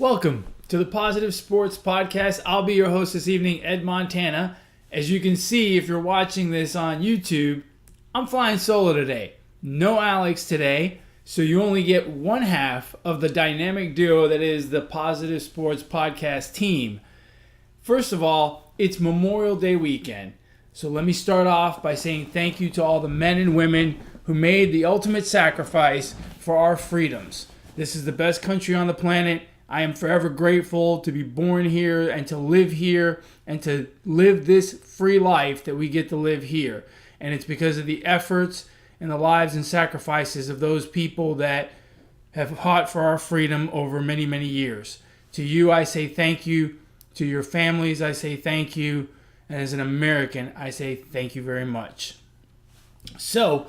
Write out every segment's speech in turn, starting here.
Welcome to the Positive Sports Podcast. I'll be your host this evening, Ed Montana. As you can see, if you're watching this on YouTube, I'm flying solo today. No Alex today, so you only get one half of the dynamic duo that is the Positive Sports Podcast team. First of all, it's Memorial Day weekend. So let me start off by saying thank you to all the men and women who made the ultimate sacrifice for our freedoms. This is the best country on the planet. I am forever grateful to be born here and to live here and to live this free life that we get to live here. And it's because of the efforts and the lives and sacrifices of those people that have fought for our freedom over many, many years. To you, I say thank you. To your families, I say thank you. And as an American, I say thank you very much. So,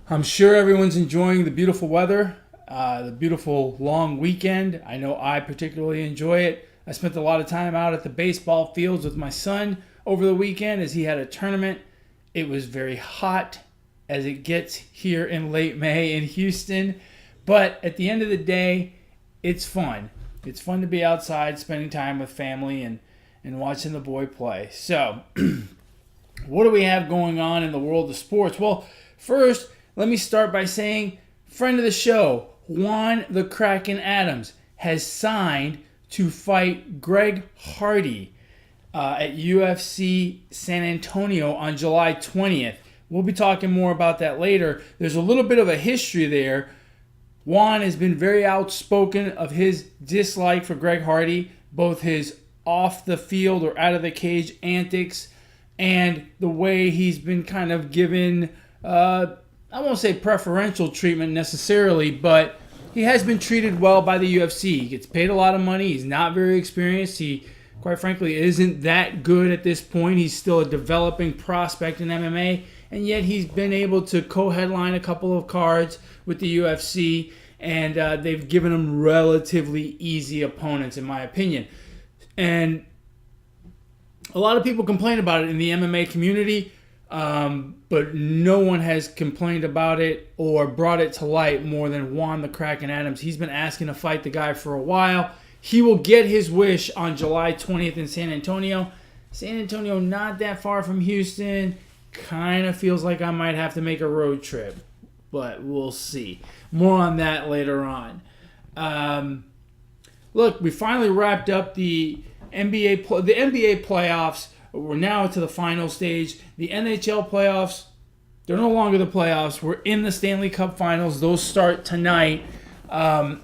I'm sure everyone's enjoying the beautiful weather, the beautiful long weekend. I know I particularly enjoy it. I spent a lot of time out at the baseball fields with my son over the weekend as he had a tournament. It was very hot as it gets here in late May in Houston. But at the end of the day, it's fun. It's fun to be outside, spending time with family and watching the boy play. So, what do we have going on in the world of sports? Well, first, let me start by saying, friend of the show, Juan the Kraken Adams, has signed to fight Greg Hardy at UFC San Antonio on July 20th. We'll be talking more about that later. There's a little bit of a history there. Juan has been very outspoken of his dislike for Greg Hardy, both his off the field or out of the cage antics and the way he's been kind of given, I won't say preferential treatment necessarily, but he has been treated well by the UFC. He gets paid a lot of money. He's not very experienced. He, quite frankly, isn't that good at this point. He's still a developing prospect in MMA, and yet he's been able to co-headline a couple of cards with the UFC, and they've given him relatively easy opponents, in my opinion. And a lot of people complain about it in the MMA community, but no one has complained about it or brought it to light more than Juan the Kraken Adams. He's been asking to fight the guy for a while. He will get his wish on July 20th in San Antonio. San Antonio, not that far from Houston. Kind of feels like I might have to make a road trip, but we'll see. More on that later on. Look, we finally wrapped up the NBA playoffs. We're now to the final stage. The NHL playoffs, they're no longer the playoffs. We're in the Stanley Cup Finals. Those start tonight. And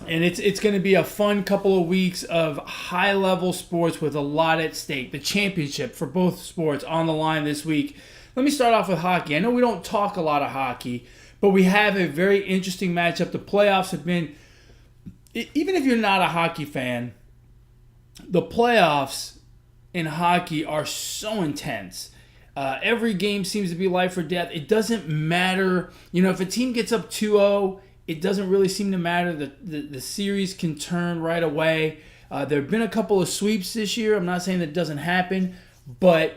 it's going to be a fun couple of weeks of high-level sports with a lot at stake. The championship for both sports on the line this week. Let me start off with hockey. I know we don't talk a lot of hockey, but we have a very interesting matchup. The playoffs have been, even if you're not a hockey fan, the playoffs in hockey are so intense. Every game seems to be life or death. It doesn't matter. You know, if a team gets up 2-0, it doesn't really seem to matter. The series can turn right away. There have been a couple of sweeps this year. I'm not saying that doesn't happen, but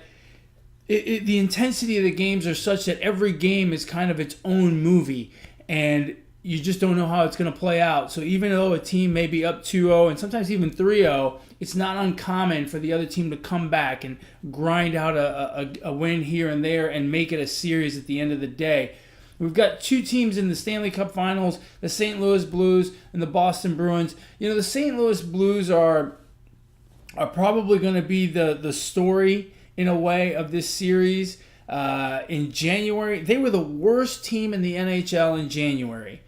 the intensity of the games are such that every game is kind of its own movie, and you just don't know how it's going to play out. So even though a team may be up 2-0 and sometimes even 3-0, it's not uncommon for the other team to come back and grind out a win here and there and make it a series at the end of the day. We've got two teams in the Stanley Cup Finals, the St. Louis Blues and the Boston Bruins. You know, the St. Louis Blues are probably going to be the story, in a way, of this series. In January, they were the worst team in the NHL in January.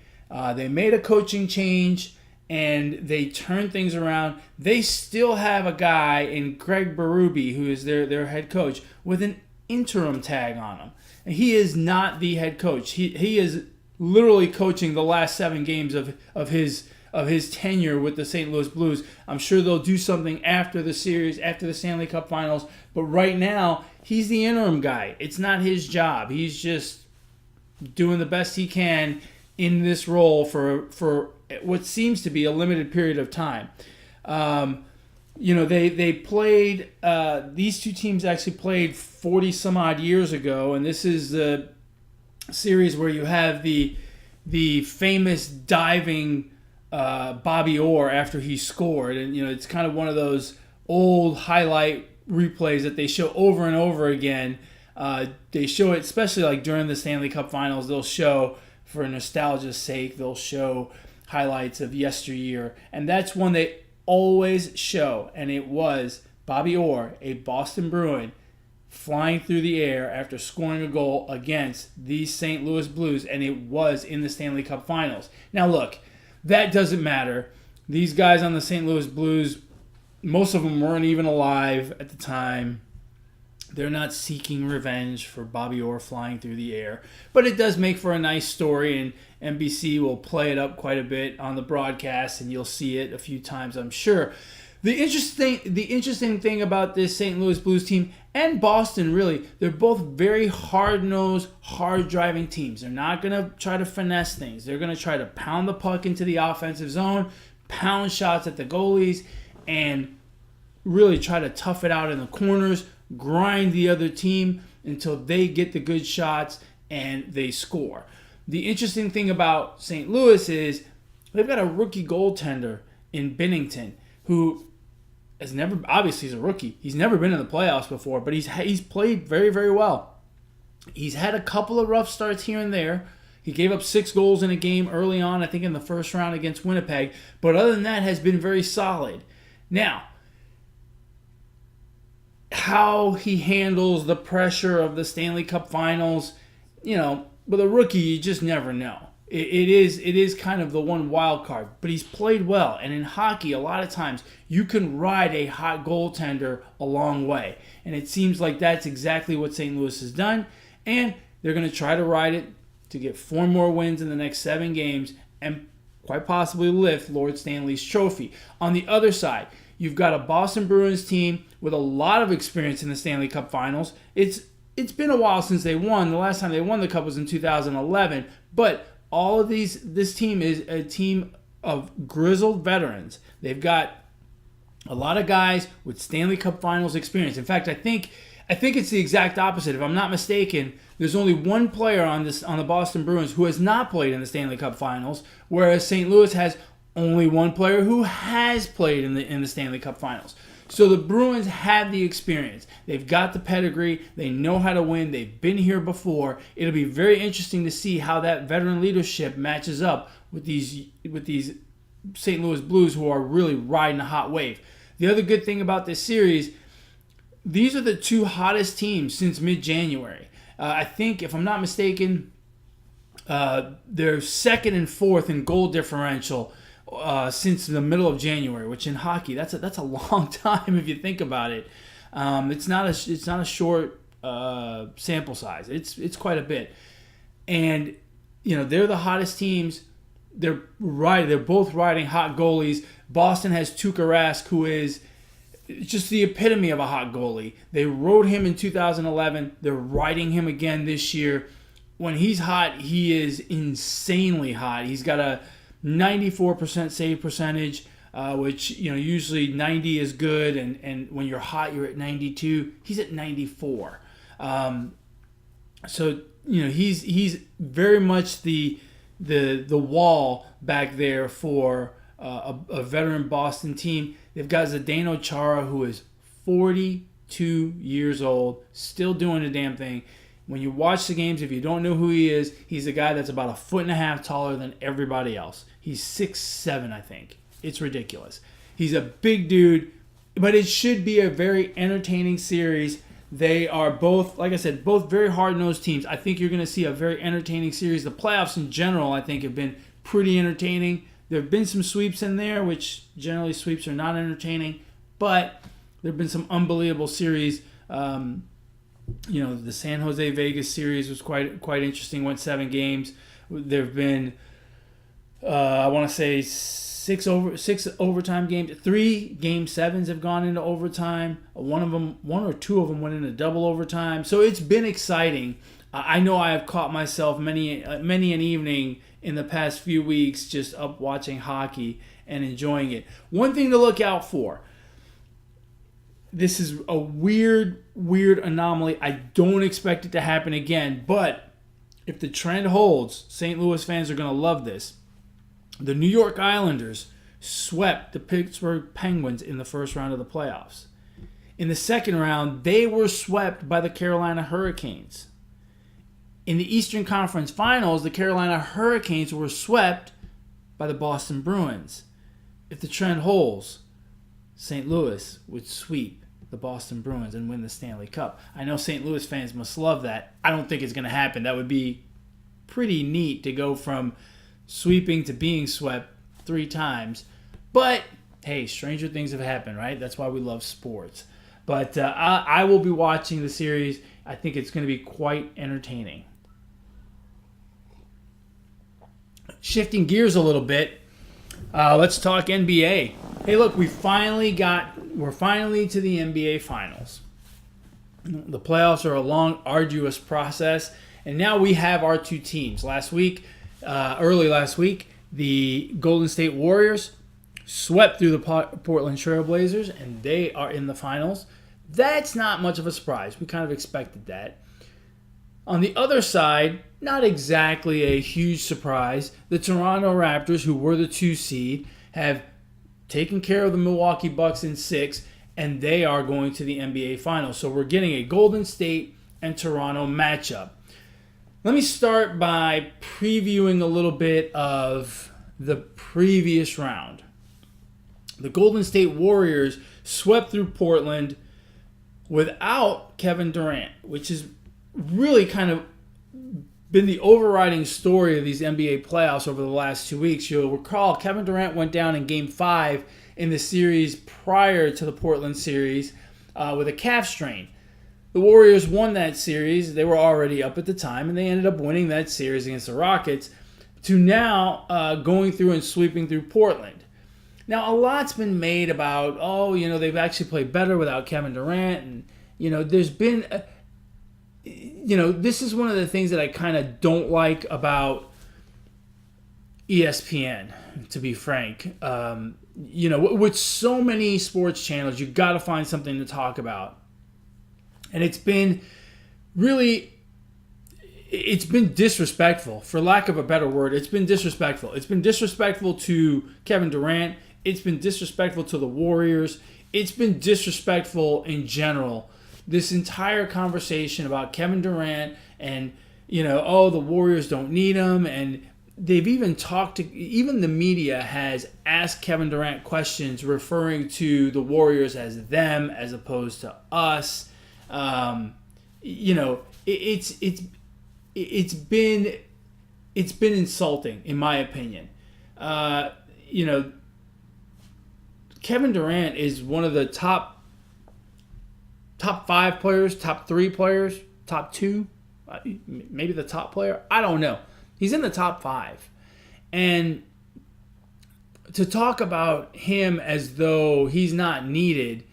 They made a coaching change, and they turned things around. They still have a guy in Greg Berube, who is their head coach, with an interim tag on him. And he is not the head coach. He is literally coaching the last 7 games of his tenure with the St. Louis Blues. I'm sure they'll do something after the series, after the Stanley Cup Finals. But right now, he's the interim guy. It's not his job. He's just doing the best he can in this role for what seems to be a limited period of time. They played, these two teams actually played 40 some odd years ago, and this is the series where you have the famous diving Bobby Orr after he scored. And, it's kind of one of those old highlight replays that they show over and over again. They show it, especially like during the Stanley Cup Finals, they'll show, for nostalgia's sake, they'll show highlights of yesteryear. And that's one they always show. And it was Bobby Orr, a Boston Bruin, flying through the air after scoring a goal against the St. Louis Blues, and it was in the Stanley Cup Finals. Now look, that doesn't matter. These guys on the St. Louis Blues, most of them weren't even alive at the time. They're not seeking revenge for Bobby Orr flying through the air. But it does make for a nice story, and NBC will play it up quite a bit on the broadcast, and you'll see it a few times, I'm sure. The interesting thing about this St. Louis Blues team and Boston, really, they're both very hard-nosed, hard-driving teams. They're not going to try to finesse things. They're going to try to pound the puck into the offensive zone, pound shots at the goalies, and really try to tough it out in the corners, grind the other team until they get the good shots and they score. The interesting thing about St. Louis is they've got a rookie goaltender in Binnington who has never, obviously he's a rookie. He's never been in the playoffs before, but he's played very, very well. He's had a couple of rough starts here and there. He gave up 6 goals in a game early on, I think in the first round against Winnipeg, but other than that has been very solid. Now, how he handles the pressure of the Stanley Cup Finals, with a rookie, you just never know. It is kind of the one wild card, but he's played well. And in hockey, a lot of times, you can ride a hot goaltender a long way. And it seems like that's exactly what St. Louis has done. And they're going to try to ride it to get 4 more wins in the next 7 games and quite possibly lift Lord Stanley's trophy. On the other side, you've got a Boston Bruins team with a lot of experience in the Stanley Cup Finals. It's been a while since they won. The last time they won the Cup was in 2011. But all of this team is a team of grizzled veterans. They've got a lot of guys with Stanley Cup Finals experience. In fact, I think it's the exact opposite. If I'm not mistaken, there's only one player on the Boston Bruins who has not played in the Stanley Cup Finals, whereas St. Louis has only one player who has played in the Stanley Cup Finals. So the Bruins have the experience. They've got the pedigree. They know how to win. They've been here before. It'll be very interesting to see how that veteran leadership matches up with these St. Louis Blues who are really riding a hot wave. The other good thing about this series, these are the 2 hottest teams since mid-January. I think, if I'm not mistaken, they're 2nd and 4th in goal differential since the middle of January, which in hockey that's a long time if you think about it. It's not a short sample size. It's quite a bit, and they're the hottest teams. They're both riding hot goalies. Boston has Tuukka Rask, who is just the epitome of a hot goalie. They rode him in 2011. They're riding him again this year. When he's hot, he is insanely hot. He's got a 94% save percentage, which usually 90 is good, and when you're hot, you're at 92. He's at 94. So he's very much the wall back there for a veteran Boston team. They've got Zdeno Chara, who is 42 years old, still doing the damn thing. When you watch the games, if you don't know who he is, he's a guy that's about 1.5 feet taller than everybody else. He's 6'7", I think. It's ridiculous. He's a big dude, but it should be a very entertaining series. They are both, like I said, both very hard-nosed teams. I think you're going to see a very entertaining series. The playoffs in general, I think, have been pretty entertaining. There have been some sweeps in there, which generally sweeps are not entertaining, but there have been some unbelievable series. The San Jose Vegas series was quite interesting. Went 7 games. There have been, I want to say, 6 overtime games. 3 game 7s have gone into overtime. One or two of them went into double overtime. So it's been exciting. I know I have caught myself many an evening in the past few weeks just up watching hockey and enjoying it. One thing to look out for. This is a weird anomaly. I don't expect it to happen again, but if the trend holds, St. Louis fans are going to love this. The New York Islanders swept the Pittsburgh Penguins in the first round of the playoffs. In the second round, they were swept by the Carolina Hurricanes. In the Eastern Conference Finals, the Carolina Hurricanes were swept by the Boston Bruins. If the trend holds, St. Louis would sweep the Boston Bruins and win the Stanley Cup. I know St. Louis fans must love that. I don't think it's going to happen. That would be pretty neat to go from sweeping to being swept 3 times. But, hey, stranger things have happened, right? That's why we love sports. But I will be watching the series. I think it's going to be quite entertaining. Shifting gears a little bit, let's talk NBA. Hey, look, we're finally to the NBA Finals. The playoffs are a long, arduous process, and now we have our 2 teams. Early last week, the Golden State Warriors swept through the Portland Trail Blazers, and they are in the finals. That's not much of a surprise. We kind of expected that. On the other side, not exactly a huge surprise. The Toronto Raptors, who were the 2 seed, have taken care of the Milwaukee Bucks in 6, and they are going to the NBA Finals. So we're getting a Golden State and Toronto matchup. Let me start by previewing a little bit of the previous round. The Golden State Warriors swept through Portland without Kevin Durant, which has really kind of been the overriding story of these NBA playoffs over the last 2 weeks. You'll recall Kevin Durant went down in Game 5 in the series prior to the Portland series with a calf strain. The Warriors won that series. They were already up at the time, and they ended up winning that series against the Rockets to now going through and sweeping through Portland. Now, a lot's been made about, they've actually played better without Kevin Durant, and, there's been... this is one of the things that I kind of don't like about ESPN, to be frank. With so many sports channels, you got to find something to talk about. And it's been disrespectful, for lack of a better word. It's been disrespectful. It's been disrespectful to Kevin Durant. It's been disrespectful to the Warriors. It's been disrespectful in general. This entire conversation about Kevin Durant and, the Warriors don't need him. And they've even even the media has asked Kevin Durant questions referring to the Warriors as them as opposed to us. It's been insulting, in my opinion. Kevin Durant is one of the top 5 players, top 3 players, top 2, maybe the top player. I don't know. He's in the top 5. And to talk about him as though he's not needed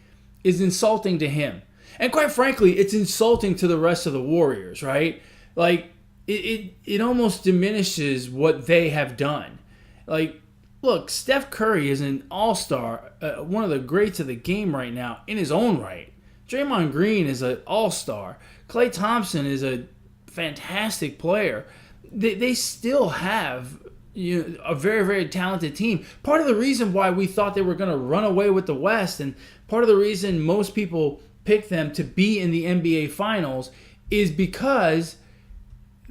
is insulting to him. And quite frankly, it's insulting to the rest of the Warriors, right? Like, it almost diminishes what they have done. Like, look, Steph Curry is an all-star, one of the greats of the game right now in his own right. Draymond Green is an all-star. Klay Thompson is a fantastic player. They still have a very, very talented team. Part of the reason why we thought they were going to run away with the West, and part of the reason most people picked them to be in the NBA Finals, is because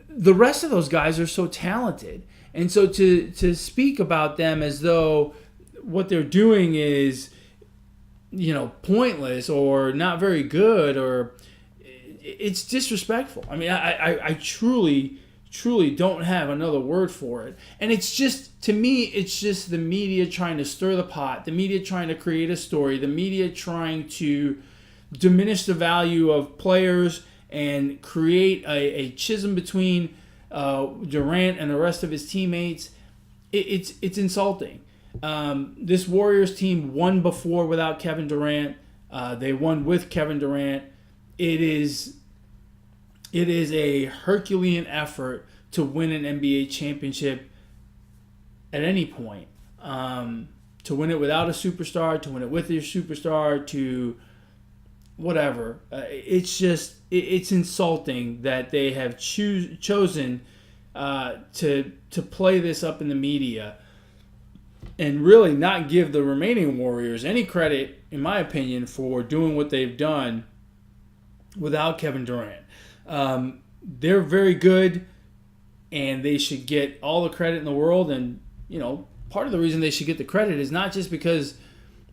the rest of those guys are so talented. And so to speak about them as though what they're doing is, pointless or not very good, or it's disrespectful. I mean, I truly don't have another word for it. And it's just, to me, it's just the media trying to stir the pot, the media trying to create a story, the media trying to diminish the value of players and create a schism between Durant and the rest of his teammates. It's insulting. This Warriors team won before without Kevin Durant. They won with Kevin Durant. It is a Herculean effort to win an NBA championship at any point. To win it without a superstar, to win it with your superstar, to whatever. It's insulting that they have chosen to play this up in the media. and really not give the remaining Warriors any credit, in my opinion, for doing what they've done without Kevin Durant. They're very good, and they should get all the credit in the world. And, part of the reason they should get the credit is not just because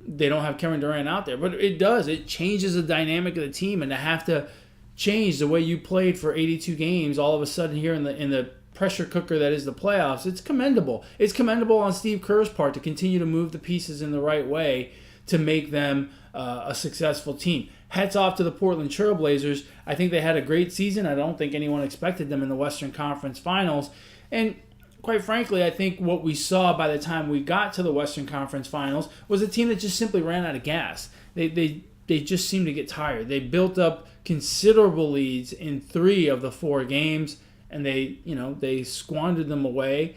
they don't have Kevin Durant out there, but it does. It changes the dynamic of the team, and to have to change the way you played for 82 games all of a sudden here in the pressure cooker that is the playoffs, it's commendable. It's commendable on Steve Kerr's part to continue to move the pieces in the right way to make them a successful team. Hats off to the Portland Trail Blazers. I think they had a great season. I don't think anyone expected them in the Western Conference Finals. And quite frankly, I think what we saw by the time we got to the Western Conference Finals was a team that just simply ran out of gas. They just seemed to get tired. They built up considerable leads in 3 of the 4 games, and they squandered them away.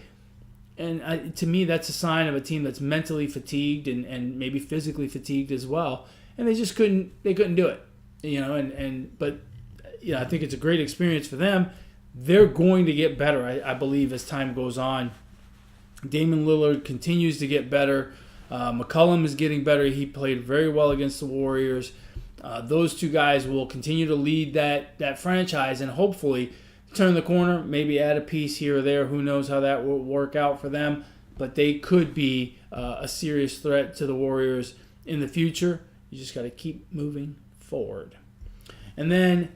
And to me, that's a sign of a team that's mentally fatigued and maybe physically fatigued as well. And they just couldn't do it, But I think it's a great experience for them. They're going to get better, I believe, as time goes on. Damian Lillard continues to get better. McCollum is getting better. He played very well against the Warriors. Those 2 guys will continue to lead that franchise and hopefully turn the corner, maybe add a piece here or there. Who knows how that will work out for them. But they could be a serious threat to the Warriors in the future. You just got to keep moving forward. And then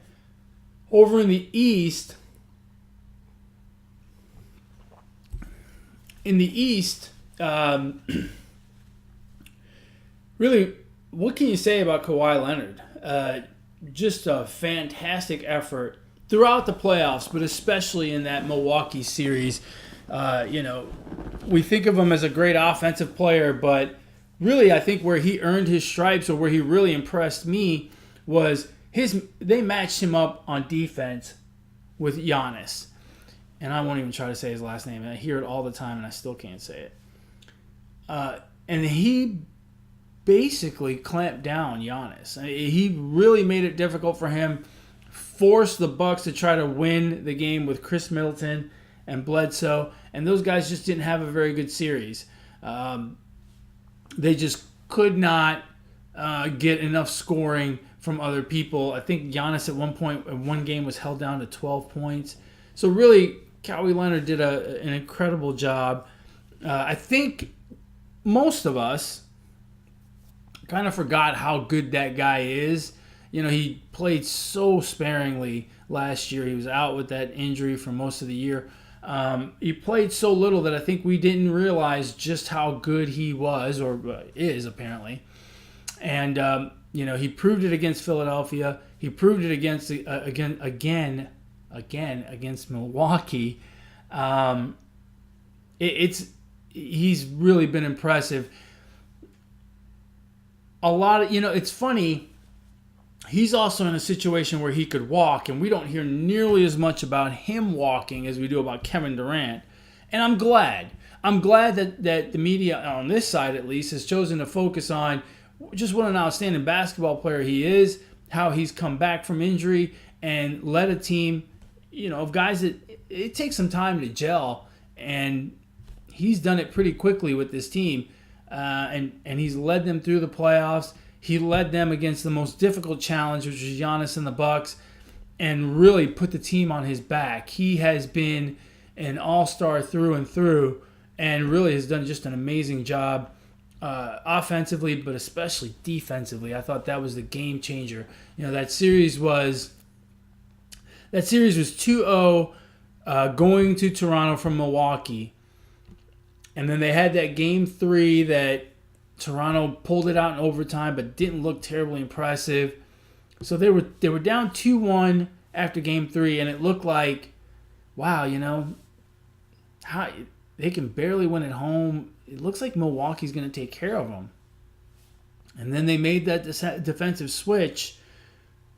over in the East, really, what can you say about Kawhi Leonard? Just a fantastic effort throughout the playoffs, but especially in that Milwaukee series. We think of him as a great offensive player, but really I think where he earned his stripes, or where he really impressed me, was they matched him up on defense with Giannis. And I won't even try to say his last name. I hear it all the time, and I still can't say it. And he basically clamped down Giannis. He really made it difficult for him, forced the Bucks to try to win the game with Chris Middleton and Bledsoe, and those guys just didn't have a very good series. They just could not get enough scoring from other people. I think Giannis at one point, in one game, was held down to 12 points. So really, Kawhi Leonard did an incredible job. I think most of us kind of forgot how good that guy is. He played so sparingly last year. He was out with that injury for most of the year. He played so little that I think we didn't realize just how good he was, or is apparently. And he proved it against Philadelphia. He proved it against again against Milwaukee. He's really been impressive. It's funny. He's also in a situation where he could walk, and we don't hear nearly as much about him walking as we do about Kevin Durant. And I'm glad. I'm glad that the media, on this side at least, has chosen to focus on just what an outstanding basketball player he is, how he's come back from injury and led a team, of guys that it takes some time to gel, and he's done it pretty quickly with this team, and he's led them through the playoffs. He led them against the most difficult challenge, which was Giannis and the Bucks, and really put the team on his back. He has been an all-star through and through, and really has done just an amazing job offensively, but especially defensively. I thought that was the game changer. That series was 2-0 going to Toronto from Milwaukee, and then they had that game 3 that Toronto pulled it out in overtime, but didn't look terribly impressive. So they were down 2-1 after game 3, and it looked like, wow, how they can barely win at home. It looks like Milwaukee's going to take care of them. And then they made that defensive switch,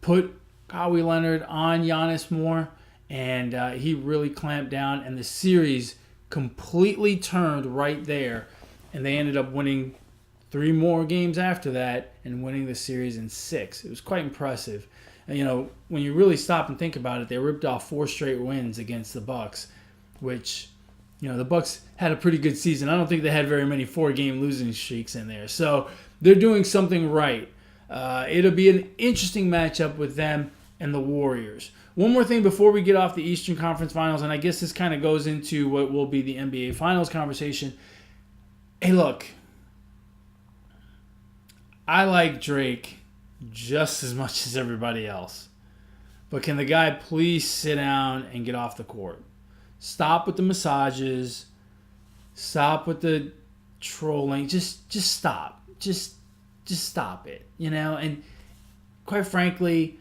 put Kawhi Leonard on Giannis more, and he really clamped down, and the series completely turned right there. And they ended up winning 3 more games after that and winning the series in 6. It was quite impressive. And, when you really stop and think about it, they ripped off 4 straight wins against the Bucks, which the Bucks had a pretty good season. I don't think they had very many 4-game losing streaks in there. So they're doing something right. It'll be an interesting matchup with them and the Warriors. One more thing before we get off the Eastern Conference Finals, and I guess this kind of goes into what will be the NBA Finals conversation. Hey, look, I like Drake just as much as everybody else. But can the guy please sit down and get off the court? Stop with the massages. Stop with the trolling. Just stop. Just stop it. And quite frankly,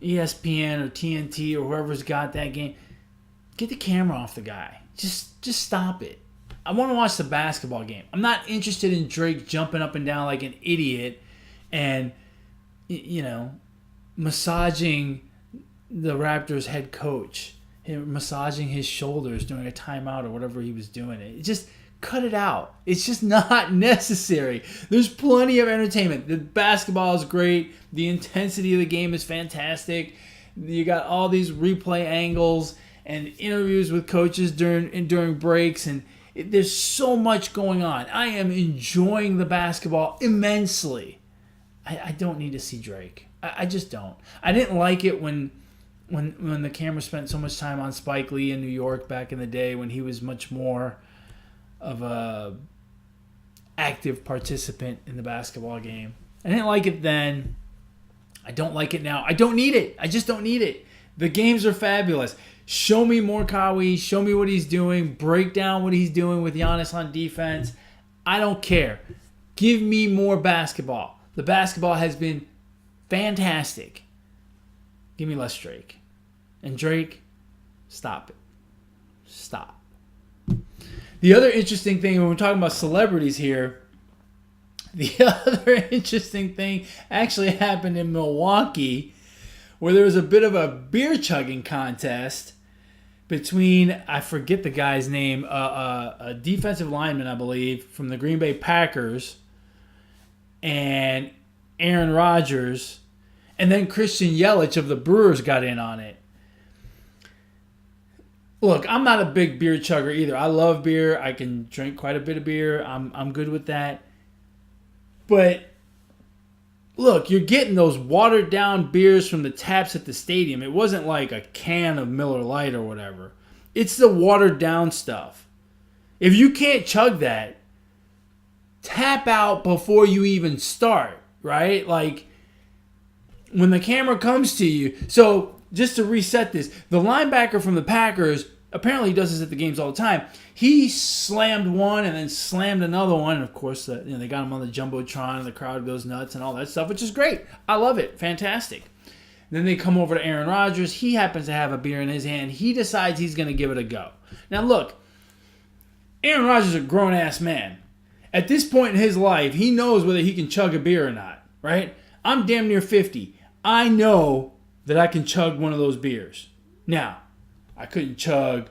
ESPN or TNT or whoever's got that game, get the camera off the guy. Just stop it. I want to watch the basketball game. I'm not interested in Drake jumping up and down like an idiot and, massaging the Raptors head coach, massaging his shoulders during a timeout or whatever he was doing. Just cut it out. It's just not necessary. There's plenty of entertainment. The basketball is great. The intensity of the game is fantastic. You got all these replay angles and interviews with coaches during breaks, and there's so much going on. I am enjoying the basketball immensely. I don't need to see Drake. I just don't. I didn't like it when the camera spent so much time on Spike Lee in New York back in the day when he was much more of a active participant in the basketball game. I didn't like it then. I don't like it now. I don't need it. I just don't need it. The games are fabulous. Show me more Kawhi. Show me what he's doing. Break down what he's doing with Giannis on defense. I don't care. Give me more basketball. The basketball has been fantastic. Give me less Drake. And Drake, stop it. Stop. The other interesting thing, when we're talking about celebrities here, the other interesting thing actually happened in Milwaukee, where there was a bit of a beer chugging contest between, I forget the guy's name, a defensive lineman, I believe, from the Green Bay Packers, and Aaron Rodgers, and then Christian Yelich of the Brewers got in on it. Look, I'm not a big beer chugger either. I love beer. I can drink quite a bit of beer. I'm good with that. But look, you're getting those watered down beers from the taps at the stadium. It wasn't like a can of Miller Lite or whatever. It's the watered down stuff. If you can't chug that, tap out before you even start, right? Like when the camera comes to you. So just to reset this, the linebacker from the Packers, apparently he does this at the games all the time. He slammed one and then slammed another one. And of course, they got him on the Jumbotron and the crowd goes nuts and all that stuff, which is great. I love it. Fantastic. Then they come over to Aaron Rodgers. He happens to have a beer in his hand. He decides he's going to give it a go. Now look, Aaron Rodgers is a grown-ass man. At this point in his life, he knows whether he can chug a beer or not, right? I'm damn near 50. I know that I can chug one of those beers. Now, I couldn't chug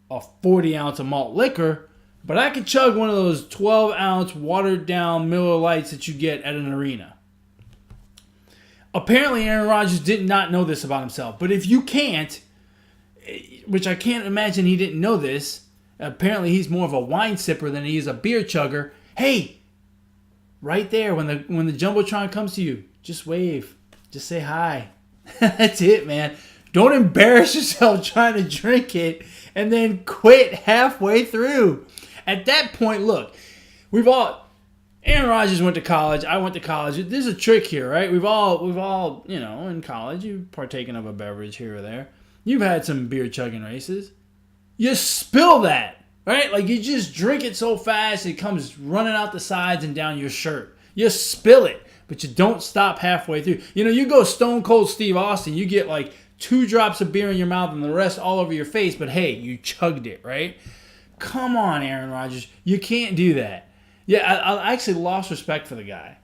a 40-ounce of malt liquor, but I could chug one of those 12-ounce watered-down Miller Lites that you get at an arena. Apparently, Aaron Rodgers did not know this about himself. But if you can't, which I can't imagine he didn't know this, apparently he's more of a wine sipper than he is a beer chugger. Hey, right there, when the Jumbotron comes to you, just wave. Just say hi. That's it, man. Don't embarrass yourself trying to drink it and then quit halfway through. At that point, look, Aaron Rodgers went to college. I went to college. There's a trick here, right? We've all, in college, you've partaken of a beverage here or there. You've had some beer chugging races. You spill that, right? Like you just drink it so fast it comes running out the sides and down your shirt. You spill it. But you don't stop halfway through. You go Stone Cold Steve Austin. You get like 2 drops of beer in your mouth and the rest all over your face. But hey, you chugged it, right? Come on, Aaron Rodgers. You can't do that. Yeah, I actually lost respect for the guy.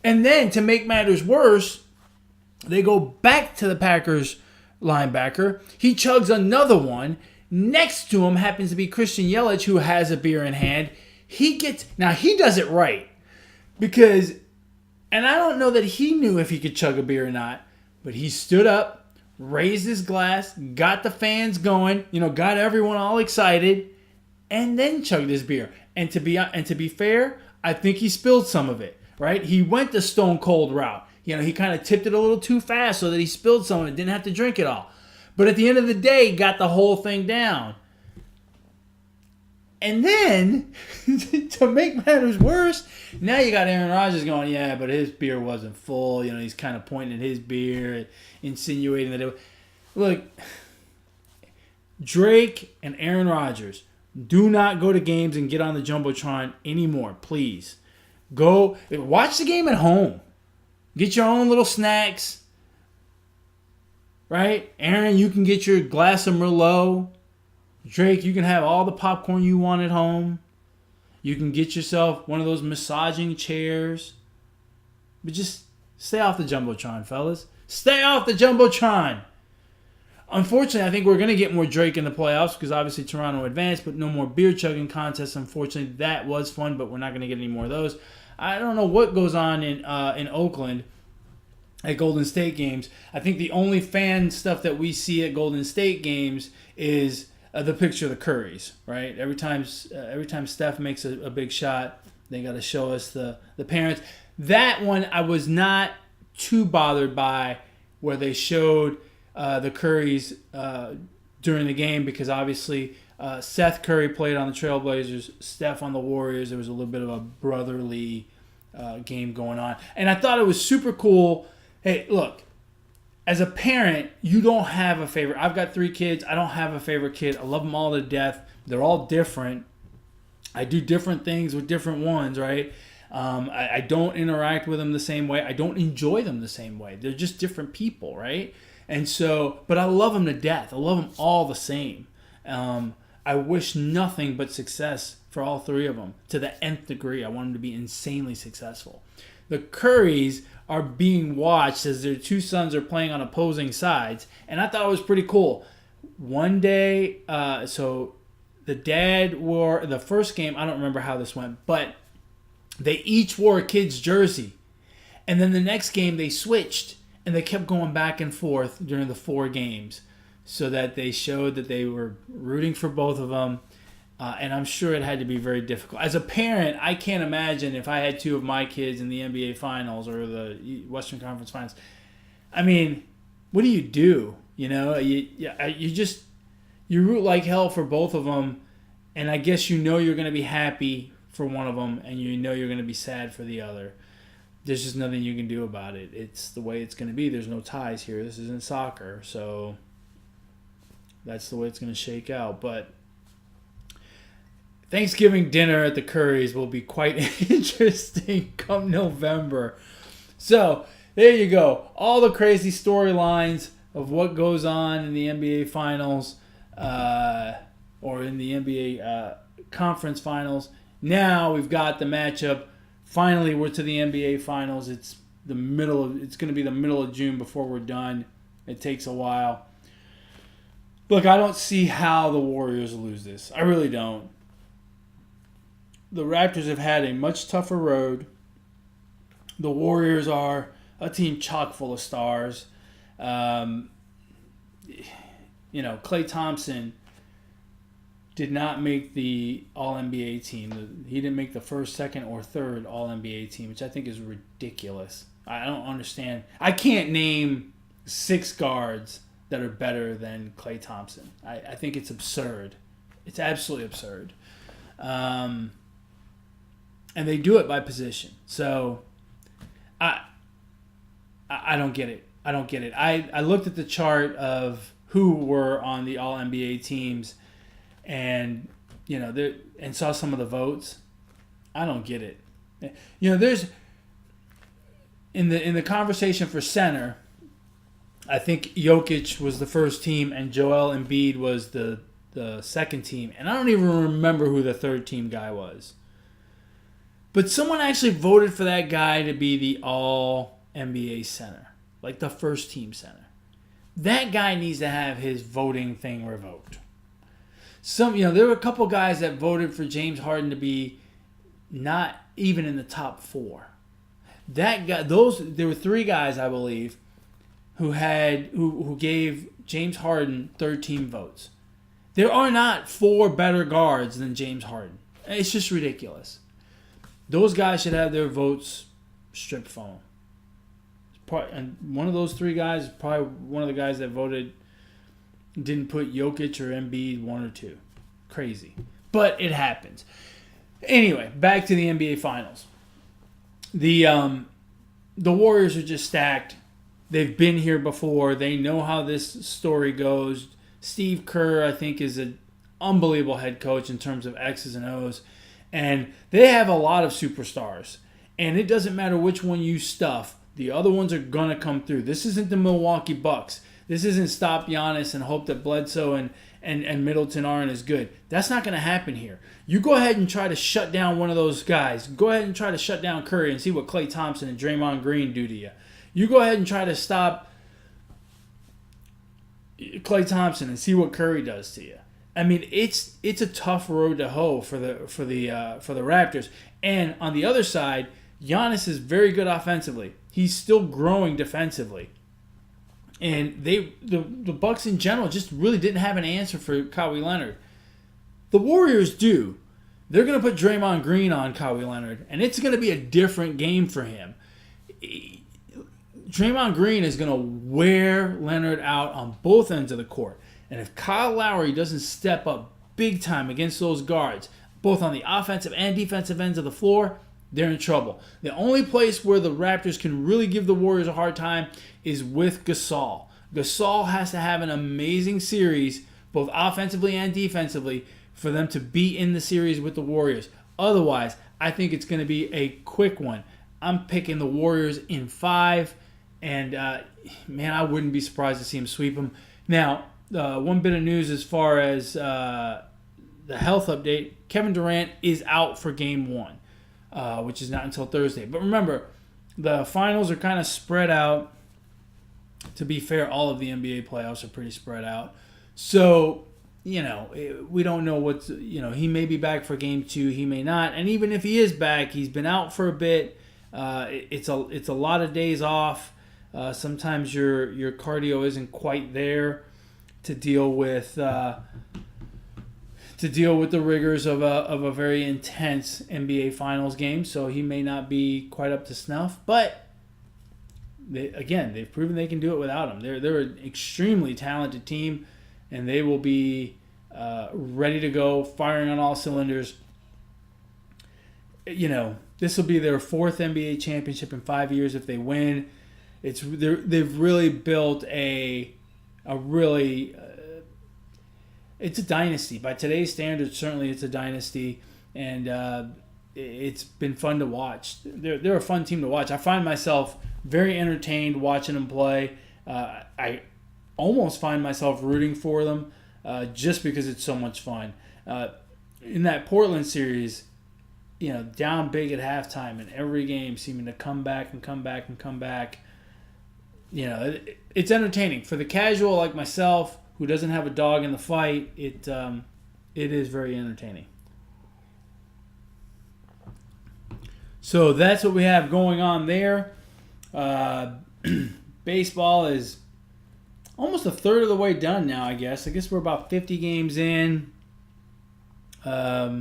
And then to make matters worse, they go back to the Packers linebacker. He chugs another one. Next to him happens to be Christian Yelich, who has a beer in hand. He does it right. Because... And I don't know that he knew if he could chug a beer or not, but he stood up, raised his glass, got the fans going, got everyone all excited, and then chugged his beer. And to be fair, I think he spilled some of it, right? He went the stone cold route. He kind of tipped it a little too fast so that he spilled some of it, didn't have to drink it all. But at the end of the day, got the whole thing down. And then, to make matters worse, now you got Aaron Rodgers going, yeah, but his beer wasn't full. He's kind of pointing at his beer, insinuating that it. Look, Drake and Aaron Rodgers, do not go to games and get on the Jumbotron anymore, please. Go watch the game at home. Get your own little snacks. Right? Aaron, you can get your glass of Merlot. Drake, you can have all the popcorn you want at home. You can get yourself one of those massaging chairs. But just stay off the Jumbotron, fellas. Stay off the Jumbotron. Unfortunately, I think we're going to get more Drake in the playoffs because obviously Toronto advanced, but no more beer chugging contests. Unfortunately, that was fun, but we're not going to get any more of those. I don't know what goes on in Oakland at Golden State games. I think the only fan stuff that we see at Golden State games is the picture of the Currys, right? Every time Steph makes a big shot, they got to show us the parents. That one I was not too bothered by, where they showed the Currys during the game, because obviously Seth Curry played on the Trailblazers, Steph on the Warriors. There was a little bit of a brotherly game going on. And I thought it was super cool. Hey, look, as a parent, you don't have a favorite. I've got 3 kids. I don't have a favorite kid. I love them all to death. They're all different. I do different things with different ones, right? I don't interact with them the same way. I don't enjoy them the same way. They're just different people, right? And so, but I love them to death. I love them all the same. I wish nothing but success for all 3 of them to the nth degree. I want them to be insanely successful. The Currys are being watched as their 2 sons are playing on opposing sides, and I thought it was pretty cool. One day, so the dad wore the first game. I don't remember how this went, but they each wore a kid's jersey, and then the next game they switched, and they kept going back and forth during the 4 games, so that they showed that they were rooting for both of them. And I'm sure it had to be very difficult. As a parent, I can't imagine if I had 2 of my kids in the NBA Finals or the Western Conference Finals. I mean, what do? You root like hell for both of them, and I guess you're going to be happy for one of them, and you're going to be sad for the other. There's just nothing you can do about it. It's the way it's going to be. There's no ties here. This isn't soccer, so that's the way it's going to shake out. But Thanksgiving dinner at the Currys will be quite interesting come November. So, there you go. All the crazy storylines of what goes on in the NBA Finals or in the NBA Conference Finals. Now we've got the matchup. Finally, we're to the NBA Finals. It's going to be the middle of June before we're done. It takes a while. Look, I don't see how the Warriors lose this. I really don't. The Raptors have had a much tougher road. The Warriors are a team chock full of stars. Klay Thompson did not make the All-NBA team. He didn't make the first, second, or third All-NBA team, which I think is ridiculous. I don't understand. I can't name 6 guards that are better than Klay Thompson. I think it's absurd. It's absolutely absurd. And they do it by position. So I don't get it. I don't get it. I looked at the chart of who were on the All-NBA teams and and saw some of the votes. I don't get it. There's in the conversation for center, I think Jokic was the first team and Joel Embiid was the second team. And I don't even remember who the third team guy was. But someone actually voted for that guy to be the All-NBA center, like the first team center. That guy needs to have his voting thing revoked. There were a couple guys that voted for James Harden to be not even in the top 4. That guy, there were 3 guys, I believe, who gave James Harden third team votes. There are not 4 better guards than James Harden. It's just ridiculous. Those guys should have their votes stripped from them. And one of those 3 guys is probably one of the guys that voted didn't put Jokic or Embiid 1 or 2. Crazy. But it happens. Anyway, back to the NBA Finals. The Warriors are just stacked. They've been here before. They know how this story goes. Steve Kerr, I think, is an unbelievable head coach in terms of X's and O's. And they have a lot of superstars. And it doesn't matter which one you stuff. The other ones are going to come through. This isn't the Milwaukee Bucks. This isn't stop Giannis and hope that Bledsoe and Middleton aren't as good. That's not going to happen here. You go ahead and try to shut down one of those guys. Go ahead and try to shut down Curry and see what Klay Thompson and Draymond Green do to you. You go ahead and try to stop Klay Thompson and see what Curry does to you. I mean, it's a tough road to hoe for the Raptors. And on the other side, Giannis is very good offensively. He's still growing defensively. And the Bucks in general just really didn't have an answer for Kawhi Leonard. The Warriors do. They're going to put Draymond Green on Kawhi Leonard, and it's going to be a different game for him. Draymond Green is going to wear Leonard out on both ends of the court. And if Kyle Lowry doesn't step up big time against those guards, both on the offensive and defensive ends of the floor, they're in trouble. The only place where the Raptors can really give the Warriors a hard time is with Gasol. Gasol has to have an amazing series, both offensively and defensively, for them to be in the series with the Warriors. Otherwise, I think it's going to be a quick one. I'm picking the Warriors in 5, and man, I wouldn't be surprised to see them sweep them. Now, one bit of news as far as the health update, Kevin Durant is out for Game 1, which is not until Thursday. But remember, the finals are kind of spread out. To be fair, all of the NBA playoffs are pretty spread out. So, we don't know what's, he may be back for Game 2, he may not. And even if he is back, he's been out for a bit. It's a lot of days off. Sometimes your cardio isn't quite there to deal with the rigors of a very intense NBA Finals game. So he may not be quite up to snuff, but they've proven they can do it without him. They're an extremely talented team, and they will be ready to go, firing on all cylinders. This will be their 4th NBA championship in 5 years if they win. They've really built it's a dynasty. By today's standards, certainly it's a dynasty, and it's been fun to watch. They're a fun team to watch. I find myself very entertained watching them play. I almost find myself rooting for them just because it's so much fun. In that Portland series, down big at halftime and every game seeming to come back and come back and come back. It's entertaining. For the casual like myself who doesn't have a dog in the fight, it is very entertaining. So that's what we have going on there. Baseball is almost a third of the way done now, I guess. I guess we're about 50 games in. Let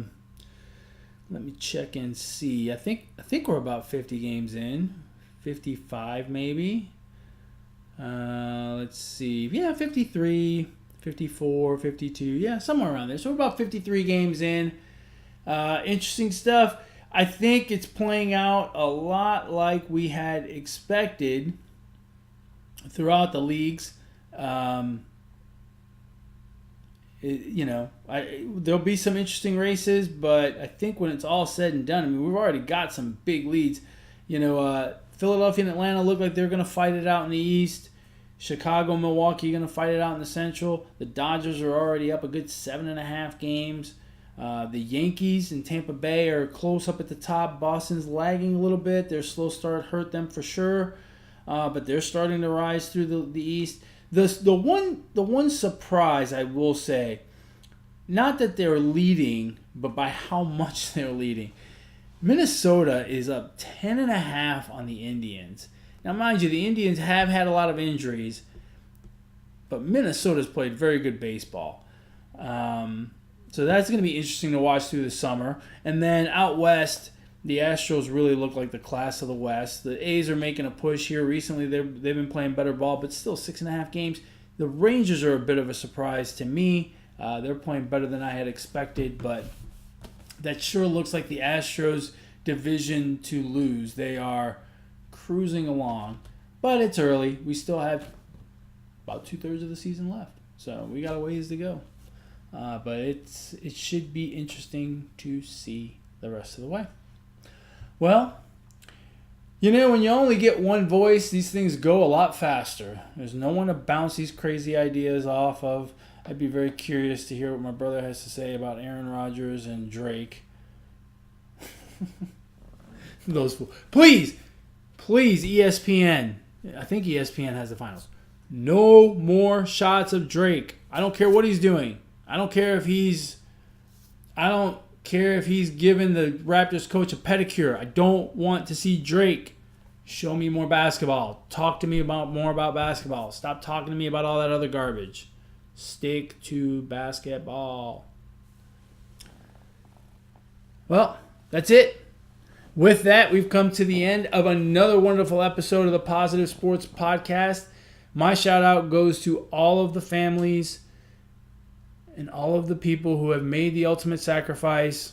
me check and see. I think we're about 50 games in. 55 maybe. Let's see. Yeah, 53, 54, 52. Yeah, somewhere around there. So we're about 53 games in. Interesting stuff. I think it's playing out a lot like we had expected throughout the leagues. There'll be some interesting races, but I think when it's all said and done, we've already got some big leads. Philadelphia and Atlanta look like they're going to fight it out in the East. Chicago, Milwaukee are going to fight it out in the Central. The Dodgers are already up a good 7.5 games. The Yankees and Tampa Bay are close up at the top. Boston's lagging a little bit. Their slow start hurt them for sure, but they're starting to rise through the East. The one surprise I will say, not that they're leading, but by how much they're leading. Minnesota is up 10.5 on the Indians. Now, mind you, the Indians have had a lot of injuries, but Minnesota's played very good baseball. So that's going to be interesting to watch through the summer. And then out west, the Astros really look like the class of the West. The A's are making a push here. Recently, they've been playing better ball, but still 6.5 games. The Rangers are a bit of a surprise to me. They're playing better than I had expected, but that sure looks like the Astros division to lose. They are cruising along, but it's early. We still have about 2/3 of the season left, so we got a ways to go. But it should be interesting to see the rest of the way. Well, when you only get one voice, these things go a lot faster. There's no one to bounce these crazy ideas off of. I'd be very curious to hear what my brother has to say about Aaron Rodgers and Drake. Please, ESPN. I think ESPN has the finals. No more shots of Drake. I don't care what he's doing. I don't care if he's giving the Raptors coach a pedicure. I don't want to see Drake. Show me more basketball. Talk to me more about basketball. Stop talking to me about all that other garbage. Stick to basketball. Well, that's it. With that, we've come to the end of another wonderful episode of the Positive Sports Podcast. My shout out goes to all of the families and all of the people who have made the ultimate sacrifice.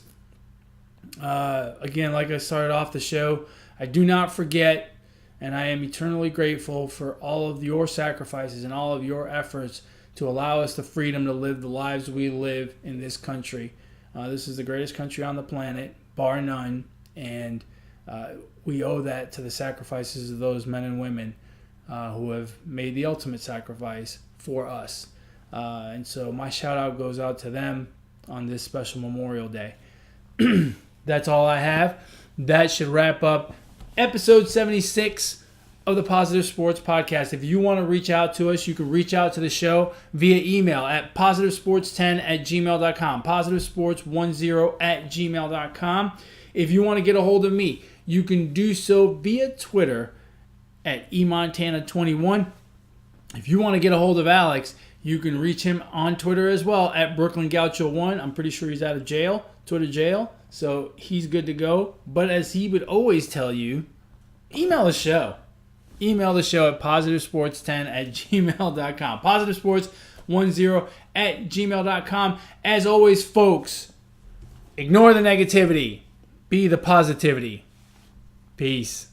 Again, like I started off the show, I do not forget, and I am eternally grateful for all of your sacrifices and all of your efforts to allow us the freedom to live the lives we live in this country. This is the greatest country on the planet, bar none, and we owe that to the sacrifices of those men and women who have made the ultimate sacrifice for us. And so my shout out goes out to them on this special Memorial Day. That's all I have. That should wrap up episode 76 of the Positive Sports Podcast. If you want to reach out to us, you can reach out to the show via email at positivesports10@gmail.com, positivesports10@gmail.com. If you want to get a hold of me, you can do so via Twitter at eMontana21. If you want to get a hold of Alex, you can reach him on Twitter as well at BrooklynGaucho1. I'm pretty sure he's out of jail, Twitter jail, so he's good to go. But as he would always tell you, email the show. Email the show at positivesports10@gmail.com. Positivesports10@gmail.com. As always, folks, ignore the negativity. Be the positivity. Peace.